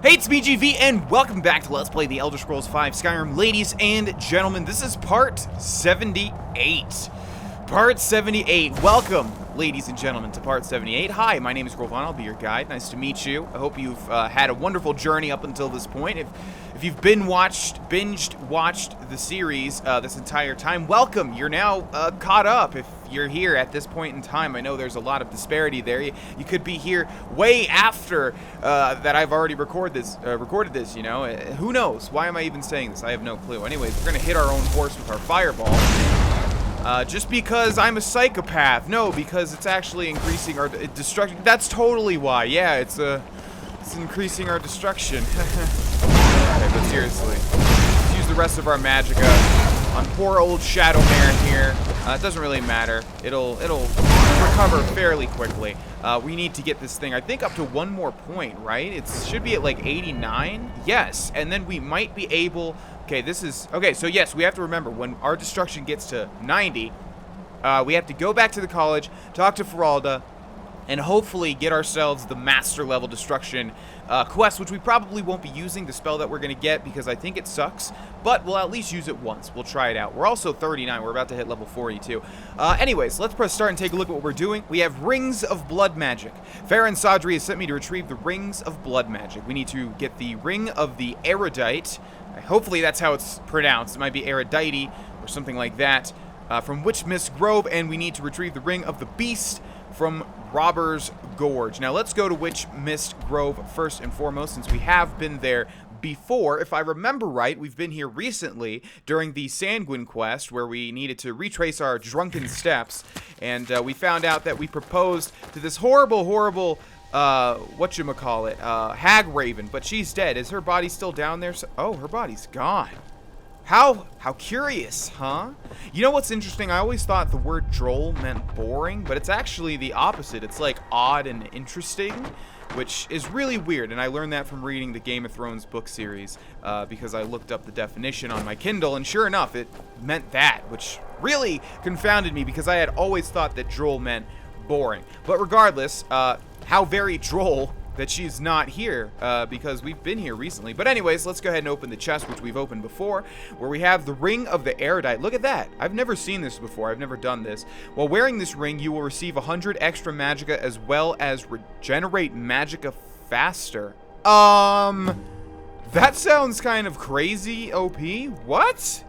Hey, it's me, GV, and welcome back to Let's Play The Elder Scrolls V Skyrim. Ladies and gentlemen, this is part 78. Part 78. Welcome, ladies and gentlemen, to part 78. Hi, my name is Grohlvana. I'll be your guide. Nice to meet you. I hope you've had a wonderful journey up until this point. If you've binged watched the series this entire time, welcome. You're now caught up. If you're here at this point in time, I know there's a lot of disparity there. You could be here way after that I've already recorded this, you know. Who knows? Why am I even saying this? I have no clue. Anyways, we're gonna hit our own horse with our fireball. Just because I'm a psychopath. No, because it's actually increasing our destruction. That's totally why. Yeah, it's increasing our destruction. Okay, but seriously, let's use the rest of our magicka on poor old Shadowmare here. It doesn't really matter. It'll recover fairly quickly. We need to get this thing, I think, up to one more point, right? It should be at like 89. Yes, and then we might be able. Okay, so yes, we have to remember when our destruction gets to 90, we have to go back to the college, talk to Feralda, and hopefully get ourselves the master level destruction quest, which we probably won't be using, the spell that we're going to get, because I think it sucks, but we'll at least use it once. We'll try it out. We're also 39. We're about to hit level 42. Anyways, let's press start and take a look at what we're doing. We have Rings of Blood Magic. Farron Sadri has sent me to retrieve the Rings of Blood Magic. We need to get the Ring of the Erudite. Hopefully that's how it's pronounced. It might be Erudite or something like that. From Witch Mist Grove, and we need to retrieve the Ring of the Beast from Robber's Gorge. Now let's go to Witch Mist Grove first and foremost, since we have been there before. If I remember right, we've been here recently during the Sanguine quest, where we needed to retrace our drunken steps, and we found out that we proposed to this horrible whatchamacallit, Hag Raven, but she's dead. Is her body still down there? Oh, her body's gone. How curious, huh? You know what's interesting? I always thought the word droll meant boring, but it's actually the opposite. It's like odd and interesting, which is really weird, and I learned that from reading the Game of Thrones book series, because I looked up the definition on my Kindle, and sure enough, it meant that, which really confounded me, because I had always thought that droll meant boring. But regardless, how very droll that she's not here, because we've been here recently. But anyways, let's go ahead and open the chest, which we've opened before, where we have the Ring of the Erudite. Look at that. I've never seen this before. I've never done this. While wearing this ring, you will receive 100 extra magicka, as well as regenerate magicka faster. That sounds kind of crazy, OP. What?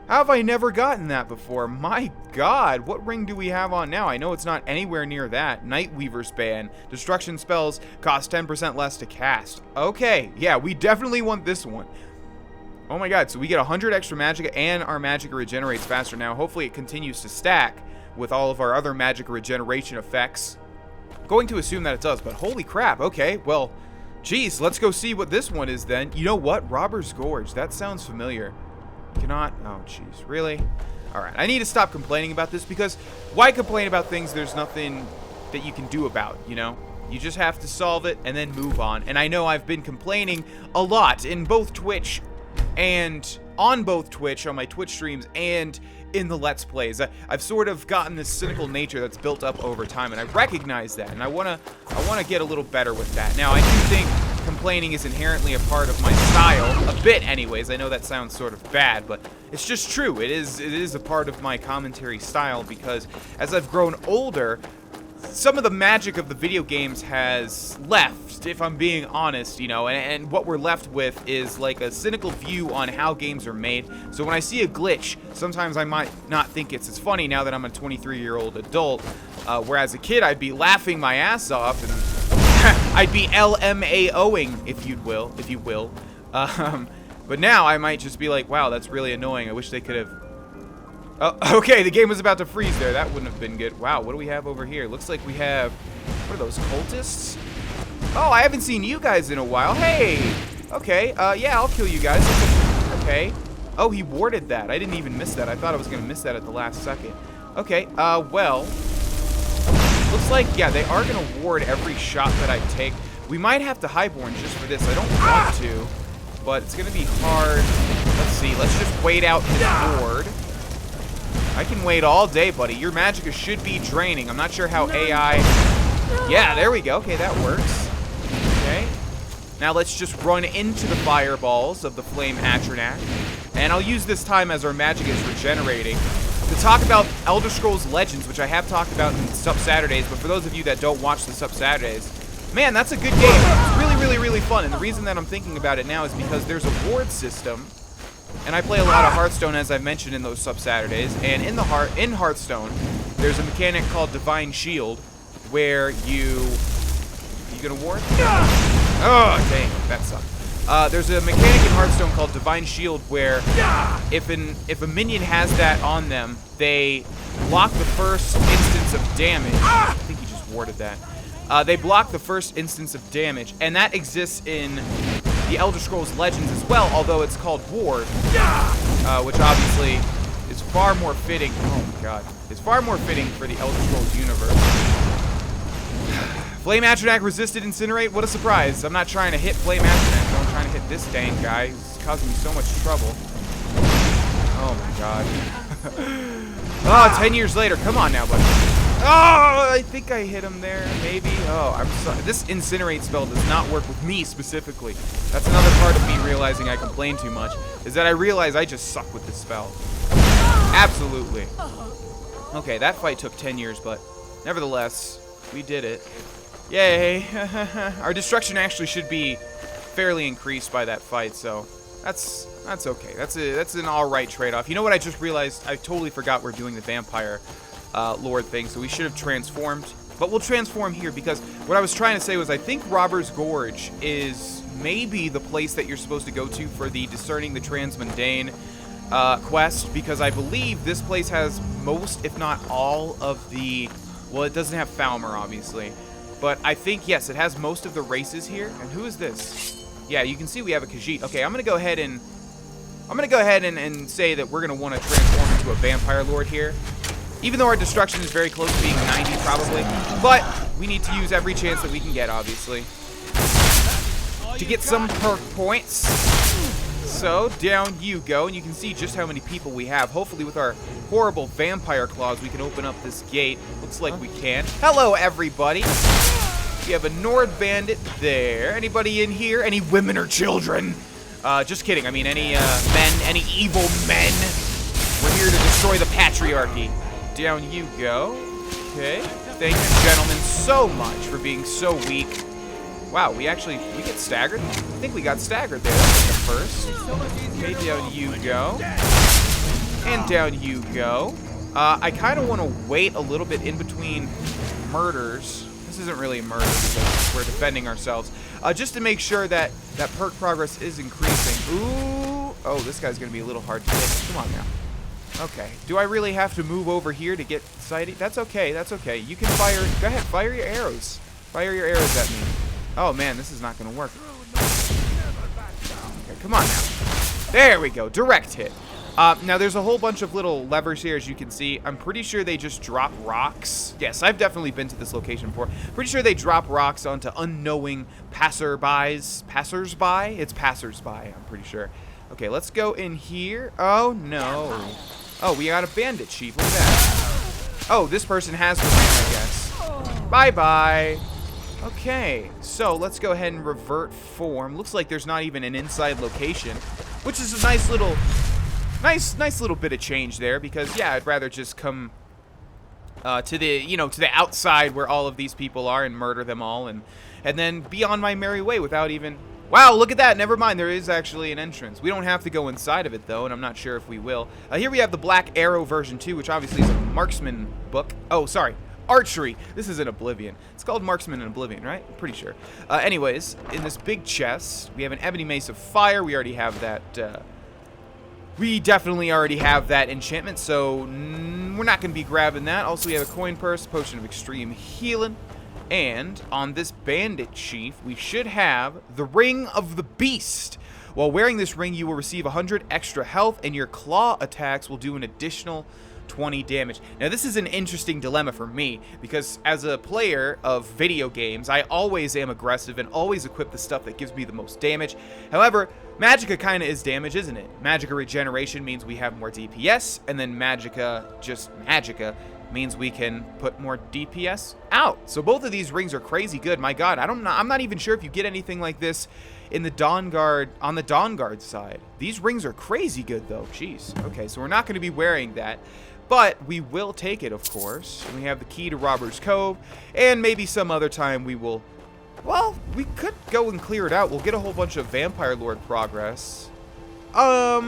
How have I never gotten that before? My god, what ring do we have on now? I know it's not anywhere near that. Nightweaver's Ban. Destruction spells cost 10% less to cast. Okay, yeah, we definitely want this one. Oh my god, so we get 100 extra magicka, and our magicka regenerates faster now. Hopefully it continues to stack with all of our other magicka regeneration effects. I'm going to assume that it does, but holy crap, okay, well, geez, let's go see what this one is then. You know what? Robber's Gorge, that sounds familiar. Cannot. Oh, jeez. Really? Alright. I need to stop complaining about this, because why complain about things there's nothing that you can do about, you know? You just have to solve it and then move on. And I know I've been complaining a lot in both Twitch and on both Twitch, on my Twitch streams, and in the Let's Plays. I've sort of gotten this cynical nature that's built up over time, and I recognize that, and I wanna get a little better with that. Now, I do think complaining is inherently a part of my style, a bit anyways. I know that sounds sort of bad, but it's just true. It is a part of my commentary style, because as I've grown older, some of the magic of the video games has left, if I'm being honest, you know, and what we're left with is like a cynical view on how games are made. So when I see a glitch, sometimes I might not think it's as funny now that I'm a 23-year-old adult, whereas a kid I'd be laughing my ass off, and I'd be LMAOing, if you will. But now I might just be like, wow, that's really annoying. I wish they could have. Oh, okay, the game was about to freeze there. That wouldn't have been good. Wow, what do we have over here? Looks like we have, what are those, cultists? Oh, I haven't seen you guys in a while. Hey, okay, yeah, I'll kill you guys. Okay. Oh, he warded that. I didn't even miss that. I thought I was going to miss that at the last second. Okay, well, looks like, yeah, they are going to ward every shot that I take. We might have to highborn just for this. I don't want to, but it's going to be hard. Let's see. Let's just wait out his ward. I can wait all day, buddy. Your magicka should be draining. I'm not sure how AI... Yeah, there we go. Okay, that works. Okay. Now let's just run into the fireballs of the Flame Atronak. And I'll use this time as our magic is regenerating to talk about Elder Scrolls Legends, which I have talked about in Sup Saturdays, but for those of you that don't watch the Sup Saturdays, man, that's a good game. It's really, really, really fun, and the reason that I'm thinking about it now is because there's a ward system, and I play a lot of Hearthstone, as I've mentioned in those Sup Saturdays, and in Hearthstone, there's a mechanic called Divine Shield, where you gonna ward? Oh, dang, that sucked. There's a mechanic in Hearthstone called Divine Shield where if a minion has that on them, they block the first instance of damage. I think he just warded that. They block the first instance of damage, and that exists in the Elder Scrolls Legends as well, although it's called Ward, which obviously is far more fitting. Oh my god. It's far more fitting for the Elder Scrolls universe. Flame Atronak resisted Incinerate? What a surprise. I'm not trying to hit Flame Atronak. I'm trying to hit this dang guy. He's causing me so much trouble. Oh my god. Oh, 10 years later. Come on now, buddy. Oh, I think I hit him there, maybe. Oh, I'm sorry. This Incinerate spell does not work with me specifically. That's another part of me realizing I complain too much, is that I realize I just suck with this spell. Absolutely. Okay, that fight took 10 years, but nevertheless, we did it. Yay. Our destruction actually should be fairly increased by that fight, so that's okay. That's an alright trade-off. You know what I just realized? I totally forgot we're doing the vampire lord thing, so we should have transformed. But we'll transform here because what I was trying to say was I think Robber's Gorge is maybe the place that you're supposed to go to for the Discerning the Transmundane quest, because I believe this place has most, if not all, of the... Well, it doesn't have Falmer, obviously. But I think, yes, it has most of the races here. And who is this? Yeah, you can see we have a Khajiit. Okay, I'm gonna go ahead and say that we're gonna want to transform into a Vampire Lord here. Even though our destruction is very close to being 90, probably. But we need to use every chance that we can get, obviously, to get some perk points. So, down you go, and you can see just how many people we have. Hopefully with our horrible vampire claws, we can open up this gate. Looks like we can. Hello, everybody. We have a Nord bandit there. Anybody in here? Any women or children? Just kidding. I mean, any men, any evil men. We're here to destroy the patriarchy. Down you go. Okay. Thank you, gentlemen, so much for being so weak. Wow, we get staggered? I think we got staggered there. That's the first. Okay, down you go. And down you go. I kind of want to wait a little bit in between murders. This isn't really a murder because we're defending ourselves. Just to make sure that perk progress is increasing. Ooh. Oh, this guy's going to be a little hard to hit. Come on now. Okay. Do I really have to move over here to get sighted? That's okay. That's okay. You can fire. Go ahead. Fire your arrows. Fire your arrows at me. Oh, man. This is not going to work. Okay, come on now. There we go. Direct hit. Now, there's a whole bunch of little levers here, as you can see. I'm pretty sure they just drop rocks. Yes, I've definitely been to this location before. Pretty sure they drop rocks onto unknowing passersby. It's passersby, I'm pretty sure. Okay, let's go in here. Oh, no. Oh, we got a bandit chief. Look at that. Oh, this person has the ring, I guess. Bye-bye. Okay, so let's go ahead and revert form. Looks like there's not even an inside location, which is a nice little bit of change there, because yeah, I'd rather just come to the outside where all of these people are and murder them all and then be on my merry way without even... Wow, look at that. Never mind, there is actually an entrance. We don't have to go inside of it though, and I'm not sure if we will. Here we have the Black Arrow version 2, which obviously is a marksman book. Oh, sorry. Archery. This is in Oblivion. It's called Marksman in Oblivion, right? I'm pretty sure. Anyways, in this big chest, we have an Ebony Mace of Fire. We already have that, we definitely already have that enchantment, so we're not going to be grabbing that. Also, we have a coin purse, potion of extreme healing, and on this bandit chief, we should have the Ring of the Beast. While wearing this ring, you will receive 100 extra health, and your claw attacks will do an additional 20 damage. Now, this is an interesting dilemma for me, because as a player of video games, I always am aggressive and always equip the stuff that gives me the most damage. However, Magicka kind of is damage, isn't it? Magicka regeneration means we have more DPS, and then Magicka, just Magicka, means we can put more DPS out. So both of these rings are crazy good. My God, I'm not even sure if you get anything like this in the Dawnguard, on the Dawnguard side. These rings are crazy good though. Jeez. Okay, so we're not going to be wearing that, but we will take it, of course. And we have the key to Robber's Cove, and maybe some other time we will, well, we could go and clear it out. We'll get a whole bunch of Vampire Lord progress. Nah,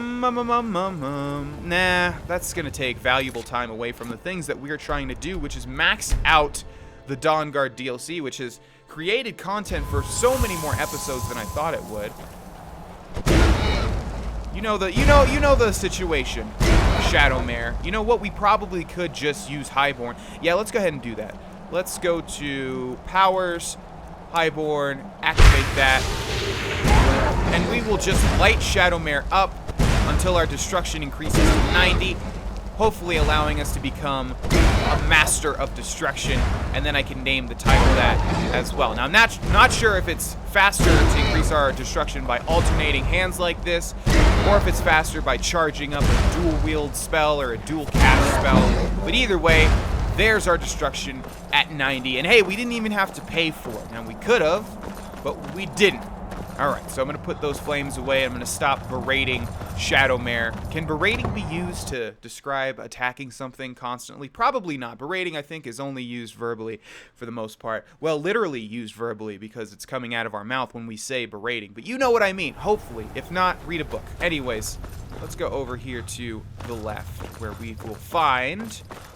that's gonna take valuable time away from the things that we're trying to do, which is max out the Dawnguard DLC, which has created content for so many more episodes than I thought it would. You know the situation, Shadowmare. You know what? We probably could just use Highborn. Yeah, let's go ahead and do that. Let's go to Powers, Highborn, activate that, and we will just light Shadowmare up until our destruction increases to 90, hopefully allowing us to become a master of destruction, and then I can name the title that as well. Now, I'm not sure if it's faster to increase our destruction by alternating hands like this, or if it's faster by charging up a dual wield spell or a dual cast spell, but either way, there's our destruction at 90, and hey, we didn't even have to pay for it. Now, we could have, but we didn't. Alright, so I'm going to put those flames away. I'm going to stop berating Shadowmare. Can berating be used to describe attacking something constantly? Probably not. Berating, I think, is only used verbally for the most part. Well, literally used verbally because it's coming out of our mouth when we say berating. But you know what I mean, hopefully. If not, read a book. Anyways, let's go over here to the left where we will find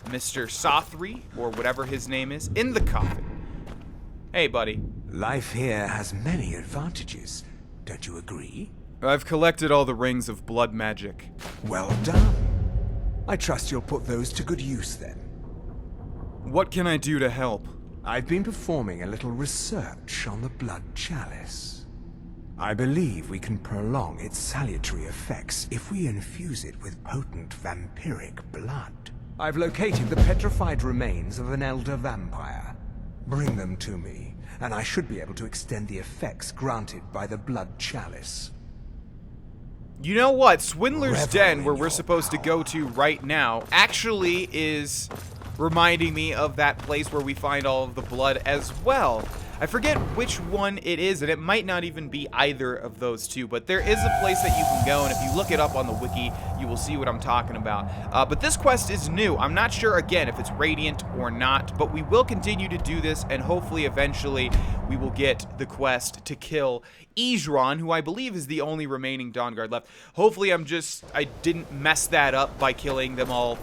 Mr. Sothry, or whatever his name is, in the coffin. Hey, buddy. Life here has many advantages, don't you agree? I've collected all the rings of blood magic. Well done. I trust you'll put those to good use then. What can I do to help? I've been performing a little research on the blood chalice. I believe we can prolong its salutary effects if we infuse it with potent vampiric blood. I've located the petrified remains of an elder vampire. Bring them to me, and I should be able to extend the effects granted by the blood chalice. You know what? Swindler's Den, where we're supposed to go to right now, actually is reminding me of that place where we find all of the blood as well. I forget which one it is, and it might not even be either of those two, but there is a place that you can go, and if you look it up on the wiki, you will see what I'm talking about. But this quest is new. I'm not sure, again, if it's Radiant or not, but we will continue to do this, and hopefully, eventually, we will get the quest to kill Izran, who I believe is the only remaining Dawnguard left. Hopefully, I didn't mess that up by killing them all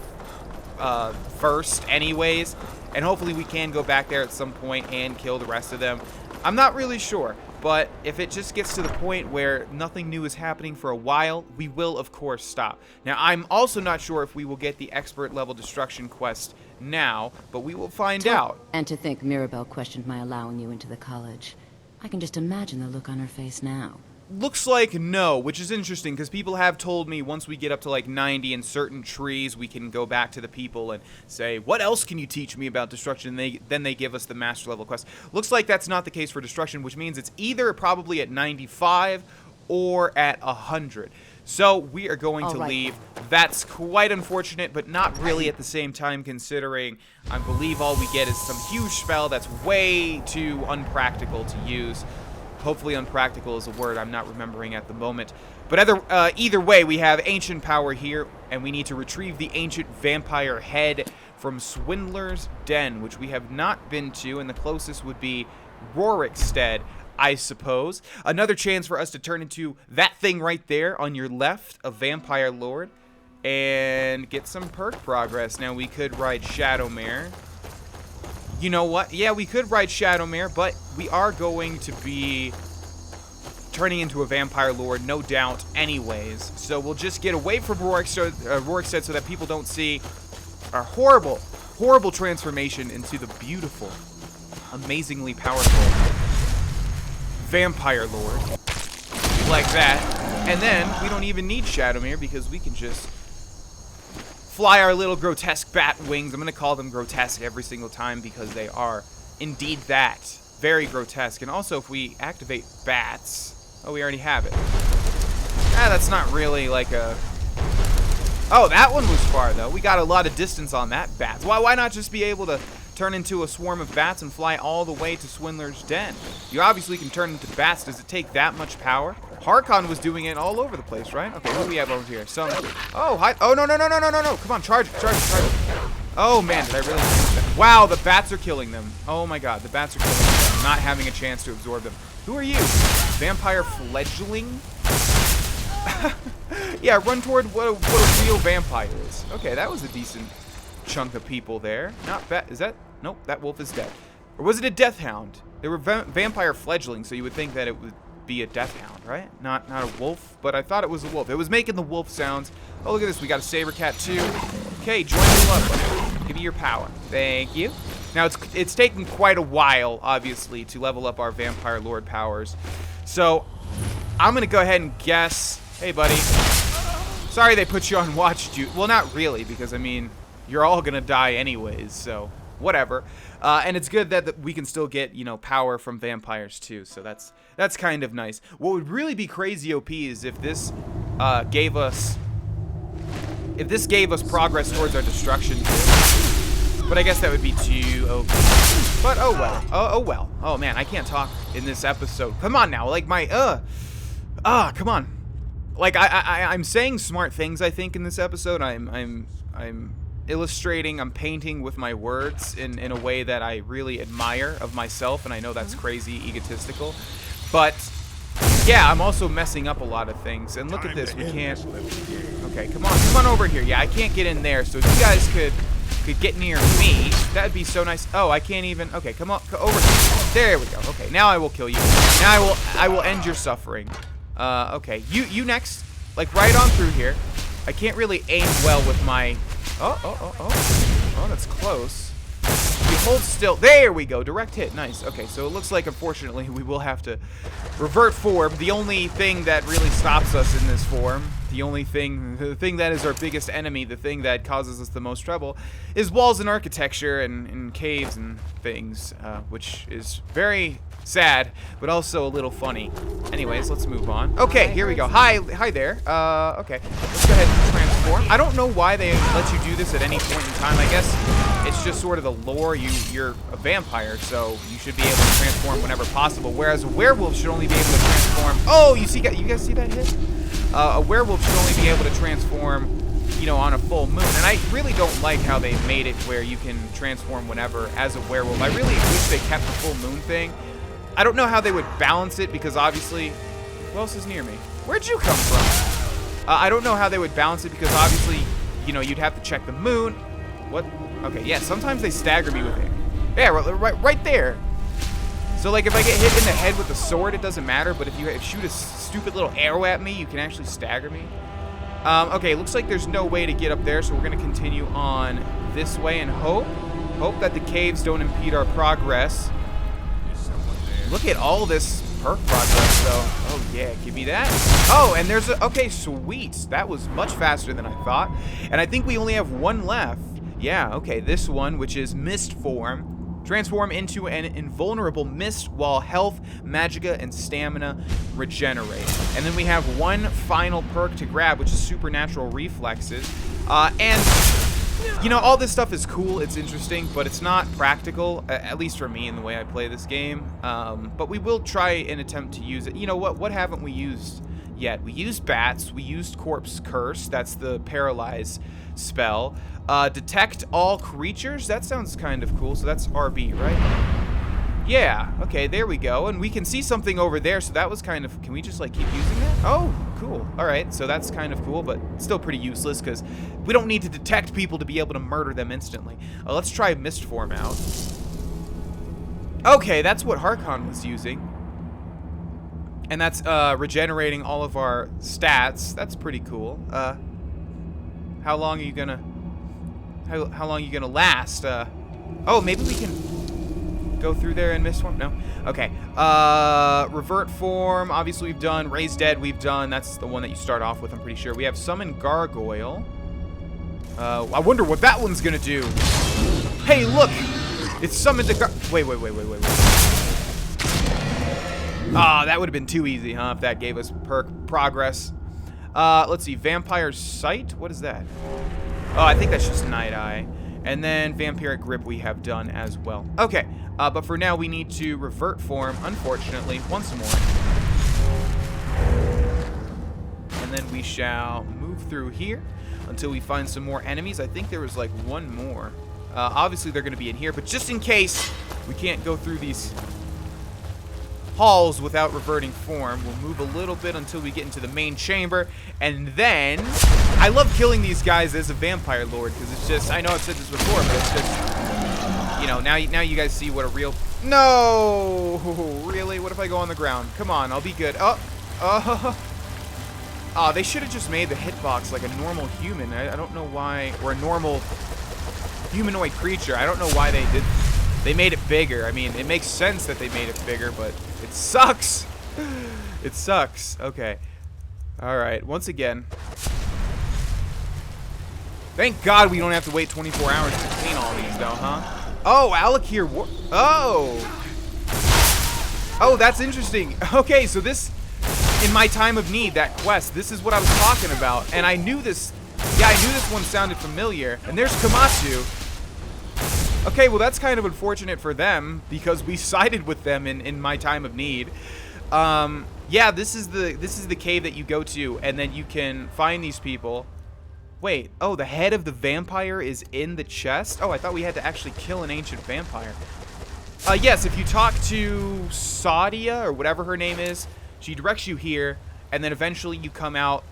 first anyways, and hopefully we can go back there at some point and kill the rest of them. I'm not really sure, but if it just gets to the point where nothing new is happening for a while, we will of course stop. Now, I'm also not sure if we will get the expert level destruction quest now, but we will find out. And to think Mirabelle questioned my allowing you into the college. I can just imagine the look on her face now. Looks like no, which is interesting because people have told me once we get up to like 90 in certain trees, we can go back to the people and say, what else can you teach me about destruction? And then they give us the master level quest. Looks like that's not the case for destruction, which means it's either probably at 95 or at 100. So we are going to leave. That's quite unfortunate, but not really at the same time, considering I believe all we get is some huge spell that's way too unpractical to use. Hopefully unpractical is a word I'm not remembering at the moment. But either way, we have ancient power here, and we need to retrieve the ancient vampire head from Swindler's Den, which we have not been to, and the closest would be Rorikstead, I suppose. Another chance for us to turn into that thing right there on your left, a Vampire Lord, and get some perk progress. Now, we could ride Shadowmare. You know what? Yeah, we could ride Shadowmare, but we are going to be turning into a Vampire Lord, no doubt, anyways. So we'll just get away from Rorikstead so that people don't see our horrible, horrible transformation into the beautiful, amazingly powerful Vampire Lord. Like that. And then we don't even need Shadowmare because we can just fly our little grotesque bat wings. I'm going to call them grotesque every single time because they are indeed that. Very grotesque. And also, if we activate bats... Oh, we already have it. That's not really like a Oh, that one was far, though. We got a lot of distance on that bats. Why not just be able to turn into a swarm of bats and fly all the way to Swindler's den? You obviously can turn into bats. Does it take that much power? Harkon was doing it all over the place, right? Okay, what do we have over here? Some... Oh, hi... Oh, no. Come on, charge it. Oh, man, did I really... Wow, the bats are killing them. Oh, my God, the bats are killing them. I'm not having a chance to absorb them. Who are you? Vampire fledgling? Yeah, run toward what a real vampire is. Okay, that was a decent chunk of people there. Not bad. Is that... Nope, that wolf is dead. Or was it a death hound? They were vampire fledglings, so you would think that it would be a death hound, right? Not a wolf, but I thought it was a wolf. It was making the wolf sounds. Oh, look at this. We got a saber cat, too. Okay, join the club. Give me your power. Thank you. Now, it's taken quite a while, obviously, to level up our vampire lord powers. So, I'm going to go ahead and guess... Hey, buddy. Sorry they put you on watch duty. Well, not really, because, I mean, you're all going to die anyways, so whatever. And it's good that we can still get, you know, power from vampires, too, so that's kind of nice. What would really be crazy OP is if this gave us progress towards our destruction, too. But I guess that would be too OP. But, oh, well. Oh, well. Oh, man, I can't talk in this episode. Come on now, like my, come on. Like, I'm saying smart things, I think, in this episode. I'm illustrating, I'm painting with my words in a way that I really admire of myself, and I know that's crazy egotistical. But, yeah, I'm also messing up a lot of things. And look at this, we can't... Okay, come on over here. Yeah, I can't get in there, so if you guys could get near me, that'd be so nice. Oh, I can't even... Okay, come on, over here. There we go. Okay, now I will kill you. Now I will end your suffering. Okay, you next. Like, right on through here. I can't really aim well with my... Oh, that's close. You hold still. There we go. Direct hit. Nice. Okay, so it looks like, unfortunately, we will have to revert form. The only thing that really stops us in this form, the thing that is our biggest enemy, the thing that causes us the most trouble, is walls and architecture and caves and things, which is very sad, but also a little funny. Anyways, let's move on. Okay, here we go. Hi there. Okay, let's go ahead and transform. I don't know why they let you do this at any point in time. I guess it's just sort of the lore. You're a vampire, so you should be able to transform whenever possible, whereas a werewolf should only be able to transform... Oh, you guys see that hit? A werewolf should only be able to transform, you know, on a full moon. And I really don't like how they made it where you can transform whenever as a werewolf. I really wish they kept the full moon thing. I don't know how they would balance it because obviously... Who else is near me? Where'd you come from? I don't know how they would balance it because obviously, you know, you'd have to check the moon. What? Okay, yeah, sometimes they stagger me with it. Yeah, right there. So, like, if I get hit in the head with a sword, it doesn't matter. But if you shoot a stupid little arrow at me, you can actually stagger me. Okay, looks like there's no way to get up there, so we're going to continue on this way and hope that the caves don't impede our progress. Look at all this perk progress, though. Oh, yeah, give me that. Oh, and there's a... Okay, sweet. That was much faster than I thought. And I think we only have one left. Yeah, okay, this one, which is Mist Form. Transform into an invulnerable mist while health, magicka, and stamina regenerate. And then we have one final perk to grab, which is Supernatural Reflexes. And... You know, all this stuff is cool, it's interesting, but it's not practical, at least for me in the way I play this game. But we will try and attempt to use it. You know, what haven't we used yet? We used bats, we used Corpse Curse, that's the Paralyze spell. Detect all creatures, that sounds kind of cool, so that's RB, right? Yeah, okay, there we go. And we can see something over there, so that was kind of... Can we just, like, keep using that? Oh, cool. All right, so that's kind of cool, but still pretty useless, because we don't need to detect people to be able to murder them instantly. Let's try Mist Form out. Okay, that's what Harkon was using. And that's regenerating all of our stats. That's pretty cool. How long are you gonna... How long are you gonna last? Oh, maybe we can... Go through there and Mist Form? No? Okay. Revert Form, obviously we've done. Raise Dead, we've done. That's the one that you start off with, I'm pretty sure. We have Summon Gargoyle. I wonder what that one's gonna do. Hey, look! It's summoned a Wait. Ah, that would have been too easy, huh? If that gave us perk progress. Let's see. Vampire Sight? What is that? Oh, I think that's just Night Eye. And then Vampiric Grip we have done as well. Okay, but for now we need to revert form, unfortunately, once more. And then we shall move through here until we find some more enemies. I think there was like one more. Obviously they're going to be in here, but just in case we can't go through these halls without reverting form, we'll move a little bit until we get into the main chamber, and then I love killing these guys as a vampire lord because it's just, I know I've said this before, but it's just, you know, now you guys see what a real, no, really, what if I go on the ground? Come on, I'll be good. Oh, they should have just made the hitbox like a normal human. I don't know why, or a normal humanoid creature. I don't know why they made it bigger. I mean, it makes sense that they made it bigger, but it sucks. It sucks. Okay. Alright, once again. Thank God we don't have to wait 24 hours to clean all these, though, huh? Oh, Alakir. Oh! Oh, that's interesting. Okay, so this, in my time of need, that quest, this is what I was talking about. And I knew this, yeah, I knew this one sounded familiar. And there's Komatsu. Okay, well that's kind of unfortunate for them because we sided with them in my time of need. Yeah, this is the cave that you go to, and then you can find these people. Wait, oh, the head of the vampire is in the chest? Oh, I thought we had to actually kill an ancient vampire. Yes, if you talk to Sadia or whatever her name is, she directs you here, and then eventually you come out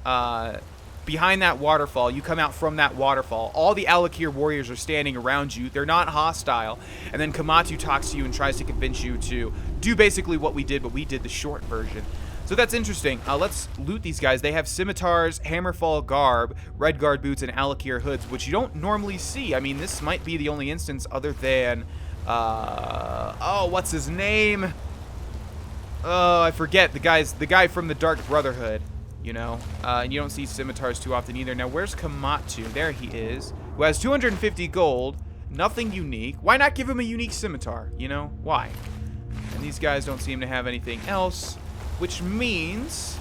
behind that waterfall. You come out from that waterfall. All the Alakir warriors are standing around you. They're not hostile. And then Komatsu talks to you and tries to convince you to do basically what we did, but we did the short version. So that's interesting. Let's loot these guys. They have scimitars, hammerfall garb, red guard boots, and Alakir hoods, which you don't normally see. I mean, this might be the only instance other than, oh, what's his name? Oh, I forget. The guy from the Dark Brotherhood. You know, and you don't see scimitars too often either. Now, where's Komatsu? There he is. Who has 250 gold. Nothing unique. Why not give him a unique scimitar? You know, why? And these guys don't seem to have anything else, which means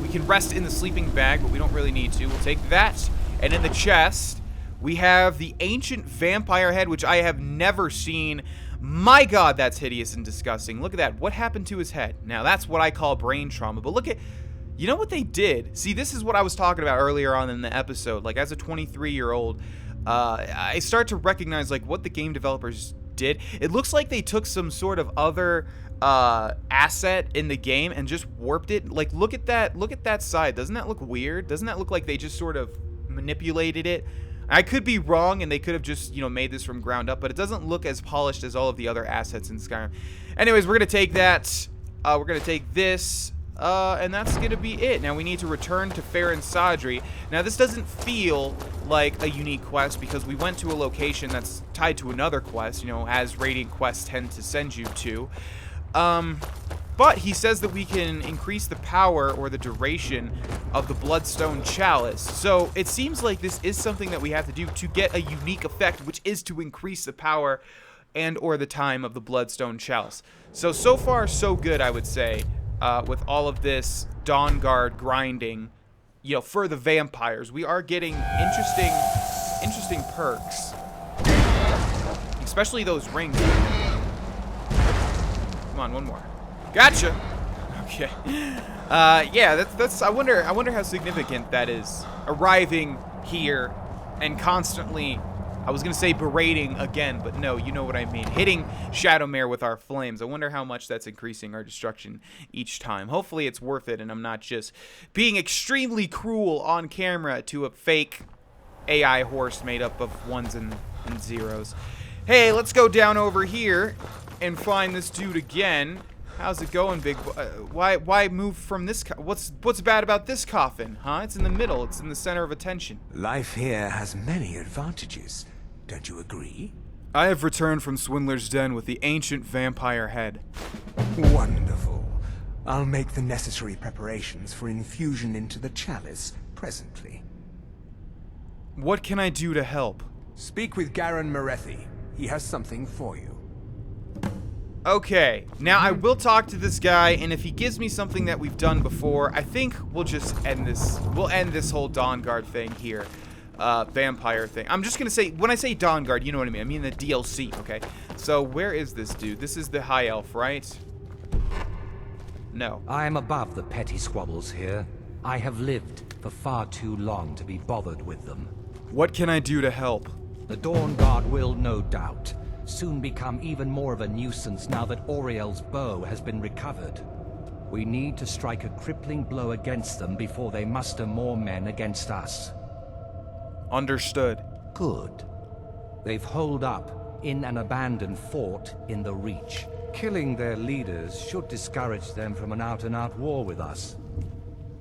we can rest in the sleeping bag, but we don't really need to. We'll take that. And in the chest, we have the ancient vampire head, which I have never seen. My God, that's hideous and disgusting. Look at that. What happened to his head? Now, that's what I call brain trauma. But look at... You know what they did? See, this is what I was talking about earlier on in the episode. Like, as a 23-year-old, I start to recognize, like, what the game developers did. It looks like they took some sort of other asset in the game and just warped it. Like, look at that side. Doesn't that look weird? Doesn't that look like they just sort of manipulated it? I could be wrong, and they could have just, you know, made this from ground up, but it doesn't look as polished as all of the other assets in Skyrim. Anyways, we're going to take that. We're going to take this. And that's going to be it. Now we need to return to Fair and Sadri. Now this doesn't feel like a unique quest because we went to a location that's tied to another quest, you know, as Radiant quests tend to send you to. But he says that we can increase the power or the duration of the Bloodstone Chalice. So it seems like this is something that we have to do to get a unique effect, which is to increase the power and or the time of the Bloodstone Chalice. So far, so good, I would say. With all of this Dawnguard grinding, you know, for the vampires, we are getting interesting perks, especially those rings. Come on, one more. Gotcha. Okay. Yeah, that's. I wonder how significant that is. Arriving here and constantly. I was going to say berating again, but no, you know what I mean. Hitting Shadowmare with our flames. I wonder how much that's increasing our destruction each time. Hopefully it's worth it and I'm not just being extremely cruel on camera to a fake AI horse made up of ones and zeros. Hey, let's go down over here and find this dude again. How's it going, big boy? Why move from this? What's bad about this coffin, huh? It's in the middle. It's in the center of attention. Life here has many advantages. Don't you agree? I have returned from Swindler's den with the ancient vampire head. Wonderful. I'll make the necessary preparations for infusion into the chalice presently. What can I do to help? Speak with Garen Marethi. He has something for you. Okay, now I will talk to this guy, and if he gives me something that we've done before, I think we'll just end this. We'll end this whole Dawnguard thing here. Vampire thing. I'm just gonna say, when I say Dawnguard, you know what I mean. I mean the DLC, okay? So, where is this dude? This is the High Elf, right? No. I am above the petty squabbles here. I have lived for far too long to be bothered with them. What can I do to help? The Dawnguard will, no doubt, soon become even more of a nuisance now that Auriel's bow has been recovered. We need to strike a crippling blow against them before they muster more men against us. Understood. Good. They've holed up in an abandoned fort in the Reach. Killing their leaders should discourage them from an out-and-out war with us.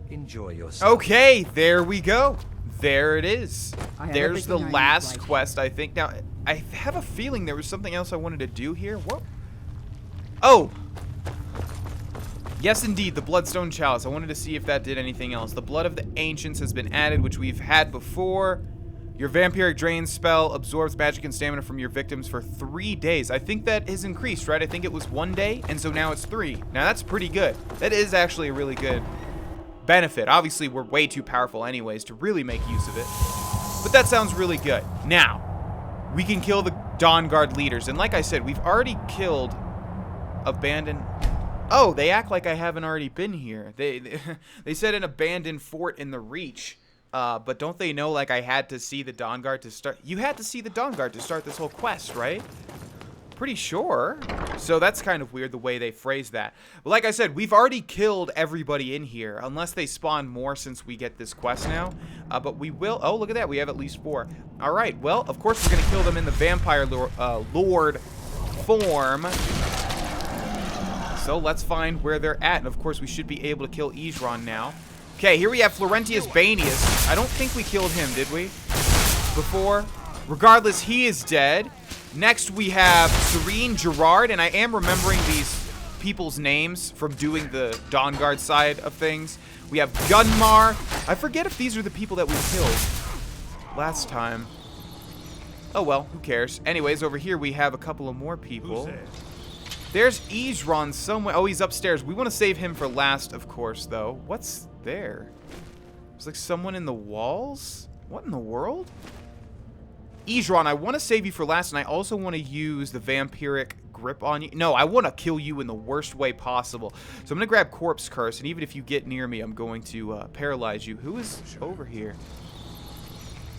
Enjoy yourself. Okay, there we go. There it is. There's the everything I last need right quest, I think. Now, I have a feeling there was something else I wanted to do here. What? Oh! Yes, indeed, the Bloodstone Chalice. I wanted to see if that did anything else. The Blood of the Ancients has been added, which we've had before. Your Vampiric Drain spell absorbs magic and stamina from your victims for 3 days. I think that has increased, right? I think it was 1 day, and so now it's 3. Now, that's pretty good. That is actually a really good benefit. Obviously, we're way too powerful anyways to really make use of it. But that sounds really good. Now, we can kill the Dawnguard leaders. And like I said, we've already killed abandoned... Oh, they act like I haven't already been here. They said an abandoned fort in the Reach. But don't they know, like, I had to see the Dawnguard to start... You had to see the Dawnguard to start this whole quest, right? Pretty sure. So that's kind of weird the way they phrased that. But like I said, we've already killed everybody in here. Unless they spawn more since we get this quest now. But we will... Oh, look at that. We have at least 4. Alright, well, of course we're going to kill them in the Vampire Lord form. So let's find where they're at. And of course we should be able to kill Isran now. Okay, here we have Florentius Banius. I don't think we killed him, did we? Before? Regardless, he is dead. Next, we have Serene Gerard, and I am remembering these people's names from doing the Dawnguard side of things. We have Gunmar. I forget if these are the people that we killed last time. Oh, well, who cares? Anyways, over here we have a couple of more people. There's Isran somewhere. Oh, he's upstairs. We want to save him for last, of course, though. What's there? There's like someone in the walls? What in the world? Isran, I want to save you for last, and I also want to use the vampiric grip on you. No, I want to kill you in the worst way possible. So I'm going to grab Corpse Curse, and even if you get near me, I'm going to paralyze you. Who is over here?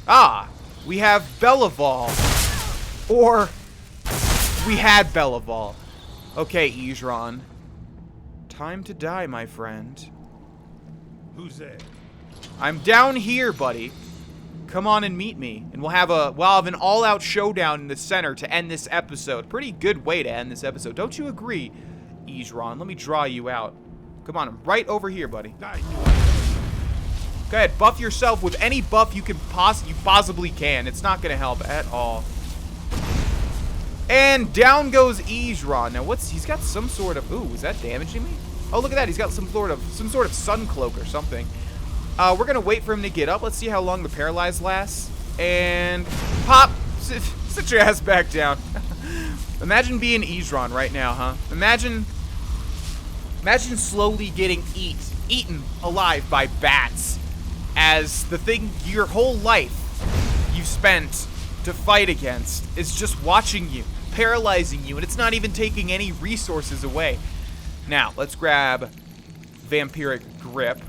Ah, we have Belival. Or we had Belival. Okay, Isran. Time to die, my friend. Who's there? I'm down here, buddy. Come on and meet me. And we'll have an all-out showdown in the center to end this episode. Pretty good way to end this episode. Don't you agree, Isran? Let me draw you out. Come on, I'm right over here, buddy. Go ahead, buff yourself with any buff you possibly can. It's not gonna help at all. And down goes Isran. Now he's got some sort of, ooh, is that damaging me? Oh, look at that. He's got some sort of sun cloak or something. We're going to wait for him to get up. Let's see how long the paralyze lasts. And pop. Sit your ass back down. Imagine being Isran right now, huh? Imagine slowly getting eaten alive by bats as the thing your whole life you've spent to fight against is just watching you, paralyzing you, and it's not even taking any resources away. Now, let's grab Vampiric Grip.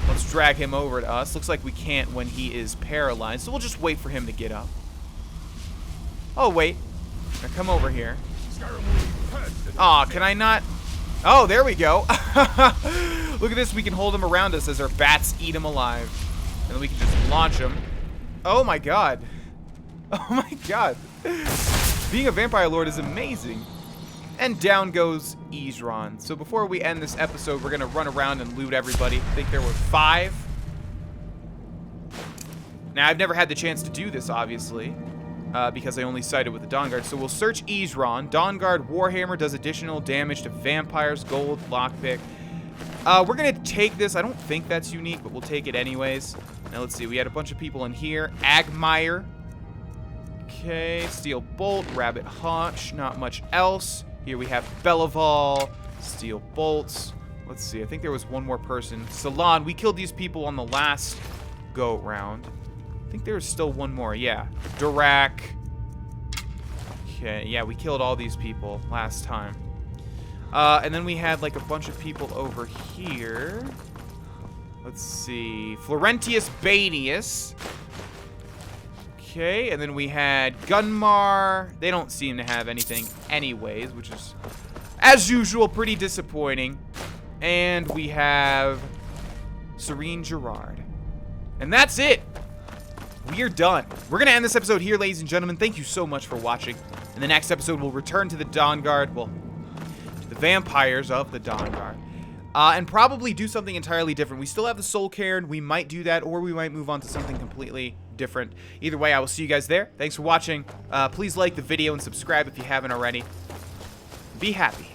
Let's drag him over to us. Looks like we can't when he is paralyzed, so we'll just wait for him to get up. Oh, wait. Now come over here. Aw, can I not? Oh, there we go. Look at this. We can hold him around us as our bats eat him alive. And then we can just launch him. Oh, my God. Oh, my God. Being a Vampire Lord is amazing. And down goes Isran. So before we end this episode, we're going to run around and loot everybody. I think there were 5. Now, I've never had the chance to do this, obviously, because I only sided with the Dawnguard. So we'll search Isran. Dawnguard Warhammer does additional damage to vampires, gold, lockpick. We're going to take this. I don't think that's unique, but we'll take it anyways. Now, let's see. We had a bunch of people in here. Agmire. Okay, Steel Bolt, Rabbit Haunch, not much else. Here we have Belival, Steel Bolts. Let's see, I think there was one more person. Salon, we killed these people on the last go round. I think there was still one more, yeah. Dirac. Okay, yeah, we killed all these people last time. And then we had like a bunch of people over here. Let's see, Florentius Banius. Okay, and then we had Gunmar. They don't seem to have anything anyways, which is, as usual, pretty disappointing. And we have Serene Gerard. And that's it. We are done. We're going to end this episode here, ladies and gentlemen. Thank you so much for watching. In the next episode, we'll return to the Dawnguard. Well, to the vampires of the Dawnguard. And probably do something entirely different. We still have the Soul Cairn. We might do that, or we might move on to something completely different. Either way, I will see you guys there. Thanks for watching. Please like the video and subscribe if you haven't already. Be happy.